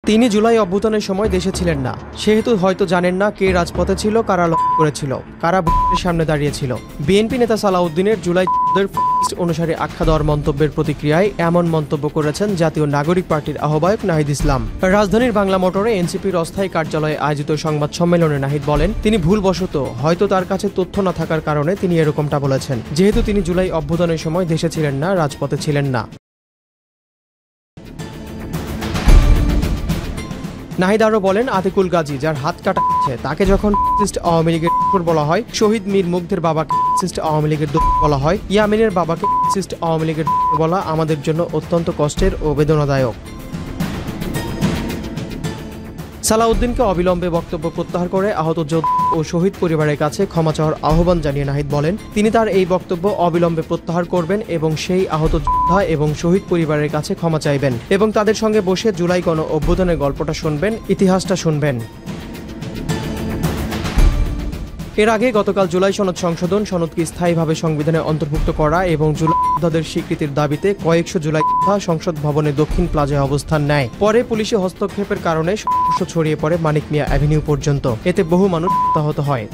তিনি জুলাই অভ্যুত্থানের সময় দেশে ছিলেন না, সেহেতু হয়তো জানেন না কে রাজপথে ছিল, কারা লক্ষ্য করেছিল, কারা ভোটের সামনে দাঁড়িয়েছিল। বিএনপি নেতা সালাউদ্দিনের জুলাই অনুসারে আখ্যা দেওয়ার মন্তব্যের প্রতিক্রিয়ায় এমন মন্তব্য করেছেন জাতীয় নাগরিক পার্টির আহ্বায়ক নাহিদ ইসলাম। রাজধানীর বাংলা মোটরে এনসিপির অস্থায়ী কার্যালয়ে আয়োজিত সংবাদ সম্মেলনে নাহিদ বলেন, তিনি ভুলবশত হয়তো তার কাছে তথ্য না থাকার কারণে তিনি এরকমটা বলেছেন, যেহেতু তিনি জুলাই অভ্যুত্থানের সময় দেশে ছিলেন না, রাজপথে ছিলেন না। নাহিদ আরো বলেন, আতিকুল গাজী যার হাত কাটা হচ্ছে তাকে যখন আওয়ামী লীগের বলা হয়, শহীদ মীর মুগ্ধের বাবাকে আওয়ামী লীগের বলা হয়, ইয়ামিনের বাবাকে আওয়ামী লীগের বলা আমাদের জন্য অত্যন্ত কষ্টের ও বেদনাদায়ক। সালাউদ্দিনকে অবিলম্বে বক্তব্য প্রত্যাহার করে আহত যোদ্ধা ও শহীদ পরিবারের কাছে ক্ষমা চাওয়ার আহ্বান জানিয়ে নাহিদ বলেন, তিনি তার এই বক্তব্য অবিলম্বে প্রত্যাহার করবেন এবং সেই আহত যোদ্ধা এবং শহীদ পরিবারের কাছে ক্ষমা চাইবেন এবং তাদের সঙ্গে বসে জুলাই গণ অভ্যুত্থানের গল্পটা শুনবেন, ইতিহাসটা শুনবেন। এর আগে গতকাল জুলাই সনদ সংশোধন সনদকে স্থায়ীভাবে সংবিধানে অন্তর্ভুক্ত করা এবং জুলাই যোদ্ধাদের স্বীকৃতির দাবিতে কয়েকশো জুলাই যোদ্ধা সংসদ ভবনের দক্ষিণ প্লাজায় অবস্থান নেয়। পরে পুলিশি হস্তক্ষেপের কারণে সংঘর্ষ ছড়িয়ে পড়ে মানিক মিয়া অ্যাভিনিউ পর্যন্ত, এতে বহু মানুষ হতাহত হয়।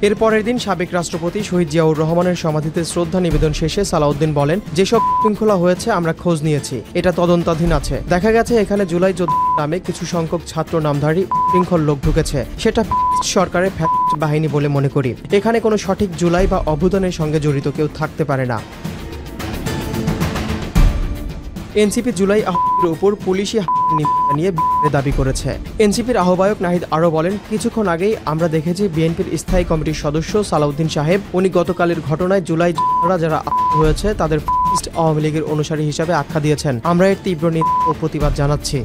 এর পরের দিন সাবেক রাষ্ট্রপতি শহীদ জিয়াউর রহমানের সমাধিতে শ্রদ্ধা নিবেদন শেষে সালাউদ্দিন বলেন, যেসব শৃঙ্খলা হয়েছে আমরা খোঁজ নিয়েছি, এটা তদন্তাধীন আছে। দেখা গেছে এখানে জুলাই যোদ্ধা নামে কিছু সংখ্যক ছাত্র নামধারী শৃঙ্খল লোক ঢুকেছে, সেটা সরকারের ফ্যাসিস্ট বাহিনী বলে মনে করি। এখানে কোনো সঠিক জুলাই বা অভ্যুত্থানের সঙ্গে জড়িত কেউ থাকতে পারে না। এনসিপি জুলাই আহ্বানের উপর পুলিশি নিয়ে দাবি করেছে। এনসিপির আহ্বায়ক নাহিদ আরও বলেন, কিছুক্ষণ আগেই আমরা দেখেছি বিএনপির স্থায়ী কমিটির সদস্য সালাউদ্দিন সাহেব, উনি গতকালের ঘটনায় জুলাই যারা আহত হয়েছে তাদের আওয়ামী লীগের অনুসারী হিসাবে আখ্যা দিয়েছেন। আমরা এর তীব্র নিন্দা ও প্রতিবাদ জানাচ্ছি।